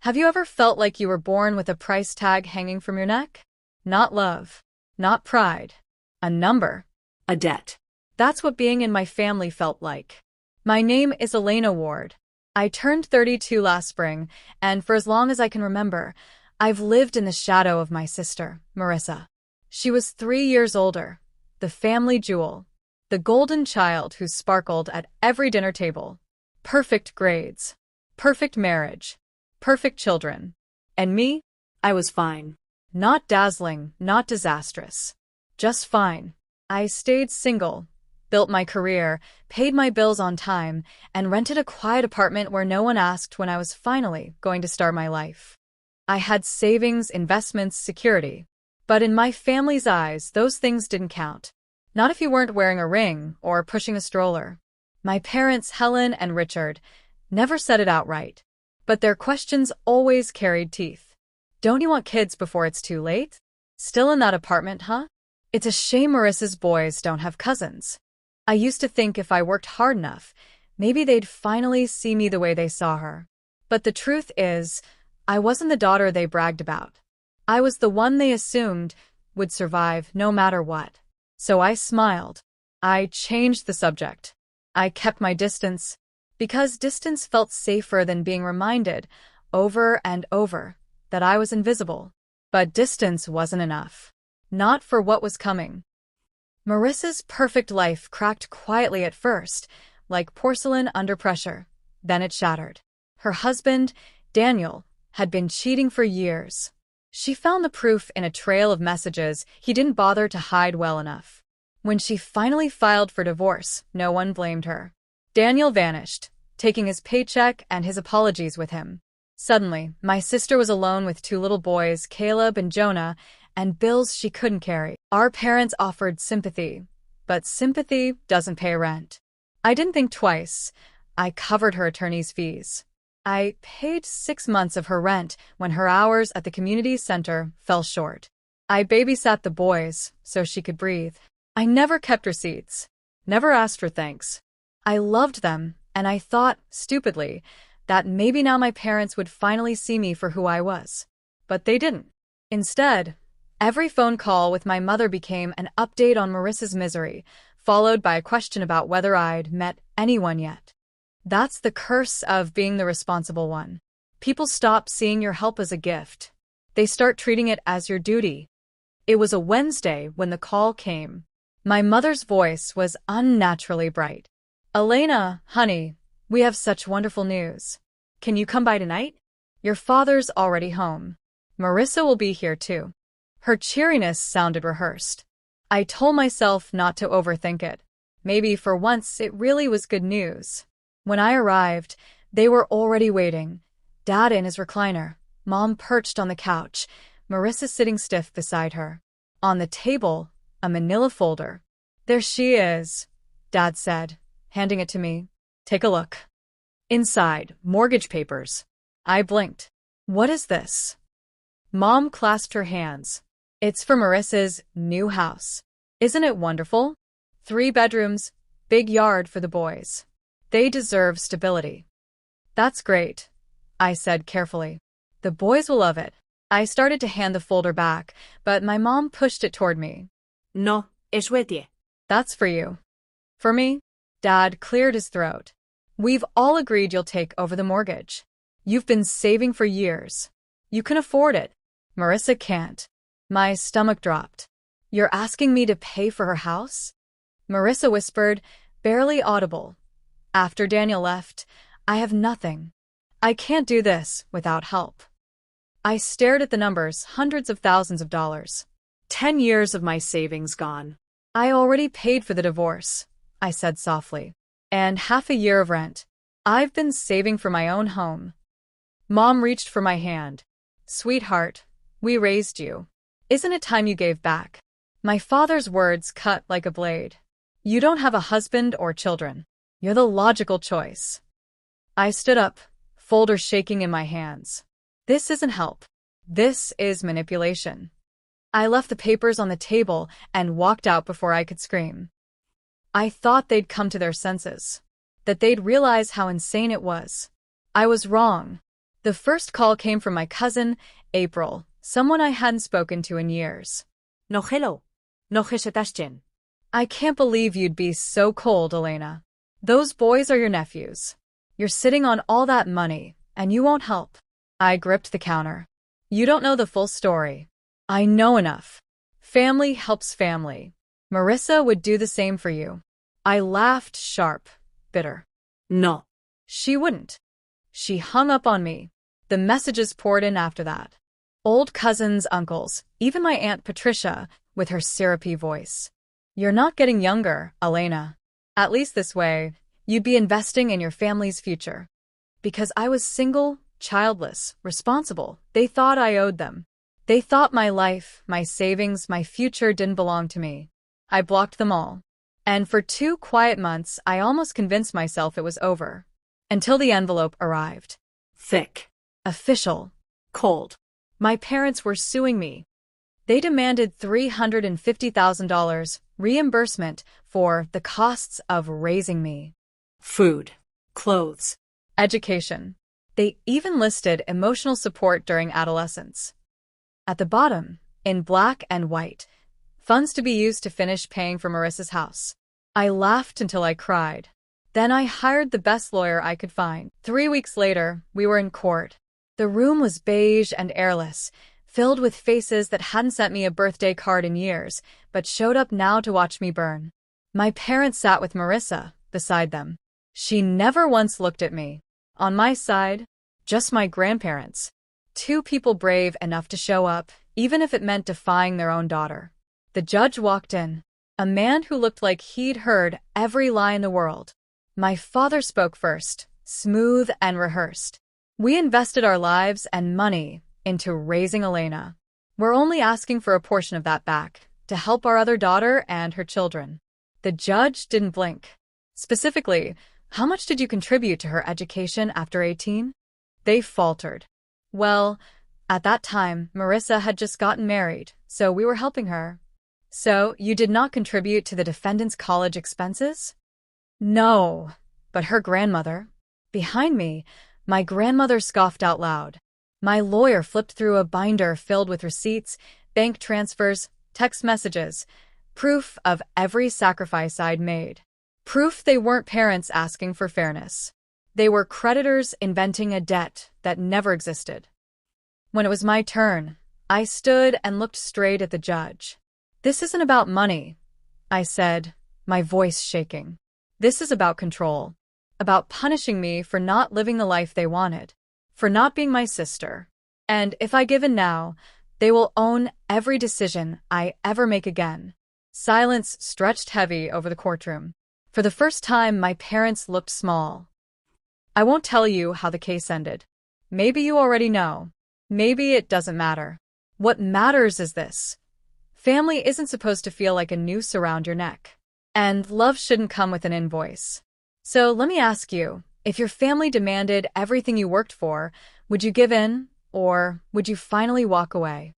Have you ever felt like you were born with a price tag hanging from your neck? Not love, not pride, a number, A debt. that's what being in my family felt like. My name is Elena Ward. I turned 32 last spring, and for as long as I can remember, I've lived in the shadow of my sister, Marissa. She was 3 years older, the family jewel, the golden child who sparkled at every dinner table. Perfect grades, perfect marriage, perfect children. And me? I was fine. Not dazzling, not disastrous. Just fine. I stayed single, built my career, paid my bills on time, and rented a quiet apartment where no one asked when I was finally going to start my life. I had savings, investments, security. But in my family's eyes, those things didn't count. Not if you weren't wearing a ring or pushing a stroller. My parents, Helen and Richard, never said it outright, but their questions always carried teeth. Don't you want kids before it's too late? Still in that apartment, huh? It's a shame Marissa's boys don't have cousins. I used to think if I worked hard enough, maybe they'd finally see me the way they saw her. But the truth is, I wasn't the daughter they bragged about. I was the one they assumed would survive no matter what. So I smiled. I changed the subject. I kept my distance, because distance felt safer than being reminded, over and over, that I was invisible. But distance wasn't enough. Not for what was coming. Marissa's perfect life cracked quietly at first, like porcelain under pressure. Then it shattered. Her husband, Daniel, had been cheating for years. She found the proof in a trail of messages he didn't bother to hide well enough. When she finally filed for divorce, no one blamed her. Daniel vanished, taking his paycheck and his apologies with him. Suddenly, my sister was alone with 2 little boys, Caleb and Jonah, and bills she couldn't carry. Our parents offered sympathy, but sympathy doesn't pay rent. I didn't think twice. I covered her attorney's fees. I paid 6 months of her rent when her hours at the community center fell short. I babysat the boys so she could breathe. I never kept receipts, never asked for thanks. I loved them, and I thought, stupidly, that maybe now my parents would finally see me for who I was. But they didn't. Instead, every phone call with my mother became an update on Marissa's misery, followed by a question about whether I'd met anyone yet. That's the curse of being the responsible one. People stop seeing your help as a gift. They start treating it as your duty. It was a Wednesday when the call came. My mother's voice was unnaturally bright. "Elena, honey, we have such wonderful news. Can you come by tonight? Your father's already home. Marissa will be here too." Her cheeriness sounded rehearsed. I told myself not to overthink it. Maybe for once it really was good news. When I arrived, they were already waiting. Dad in his recliner, Mom perched on the couch, Marissa sitting stiff beside her. On the table, a manila folder. "There she is," Dad said, handing it to me. "Take a look." Inside, mortgage papers. I blinked. "What is this?" Mom clasped her hands. "It's for Marissa's new house. Isn't it wonderful? 3 bedrooms, big yard for the boys. They deserve stability." "That's great," I said carefully. "The boys will love it." I started to hand the folder back, but my mom pushed it toward me. No, eso es tie. "That's for you." "For me?" Dad cleared his throat. "We've all agreed you'll take over the mortgage. You've been saving for years. You can afford it. Marissa can't." My stomach dropped. "You're asking me to pay for her house?" Marissa whispered, barely audible. "After Daniel left, I have nothing. I can't do this without help." I stared at the numbers, hundreds of thousands of dollars. 10 years of my savings gone. "I already paid for the divorce," I said softly. "And half a year of rent. I've been saving for my own home." Mom reached for my hand. "Sweetheart, we raised you. Isn't it time you gave back?" My father's words cut like a blade. "You don't have a husband or children. You're the logical choice." I stood up, folder shaking in my hands. "This isn't help. This is manipulation." I left the papers on the table and walked out before I could scream. I thought they'd come to their senses, that they'd realize how insane it was. I was wrong. The first call came from my cousin, April, someone I hadn't spoken to in years. No hello. No hesitaste. I can't believe you'd be so cold, Elena. Those boys are your nephews. You're sitting on all that money, and you won't help. I gripped the counter. You don't know the full story. I know enough. Family helps family. Marissa would do the same for you. I laughed sharp, bitter. No. She wouldn't. She hung up on me. The messages poured in after that. Old cousins, uncles, even my Aunt Patricia, with her syrupy voice. You're not getting younger, Elena. At least this way, you'd be investing in your family's future. Because I was single, childless, responsible, they thought I owed them. They thought my life, my savings, my future didn't belong to me. I blocked them all. And for 2 quiet months, I almost convinced myself it was over. Until the envelope arrived. Thick. Official. Cold. My parents were suing me. They demanded $350,000 reimbursement for the costs of raising me. Food. Clothes. Education. They even listed emotional support during adolescence. At the bottom, in black and white, funds to be used to finish paying for Marissa's house. I laughed until I cried. Then I hired the best lawyer I could find. 3 weeks later, we were in court. The room was beige and airless, filled with faces that hadn't sent me a birthday card in years, but showed up now to watch me burn. My parents sat with Marissa, beside them. She never once looked at me. On my side, just my grandparents. 2 people brave enough to show up, even if it meant defying their own daughter. The judge walked in, a man who looked like he'd heard every lie in the world. My father spoke first, smooth and rehearsed. We invested our lives and money into raising Elena. We're only asking for a portion of that back, to help our other daughter and her children. The judge didn't blink. Specifically, how much did you contribute to her education after 18? They faltered. Well, at that time, Marissa had just gotten married, so we were helping her. So, you did not contribute to the defendant's college expenses? No, but her grandmother. Behind me, my grandmother scoffed out loud. My lawyer flipped through a binder filled with receipts, bank transfers, text messages, proof of every sacrifice I'd made. Proof they weren't parents asking for fairness. They were creditors inventing a debt that never existed. When it was my turn, I stood and looked straight at the judge. This isn't about money, I said, my voice shaking. This is about control. About punishing me for not living the life they wanted. For not being my sister. And if I give in now, they will own every decision I ever make again. Silence stretched heavy over the courtroom. For the first time, my parents looked small. I won't tell you how the case ended. Maybe you already know. Maybe it doesn't matter. What matters is this. Family isn't supposed to feel like a noose around your neck. And love shouldn't come with an invoice. So let me ask you, if your family demanded everything you worked for, would you give in, or would you finally walk away?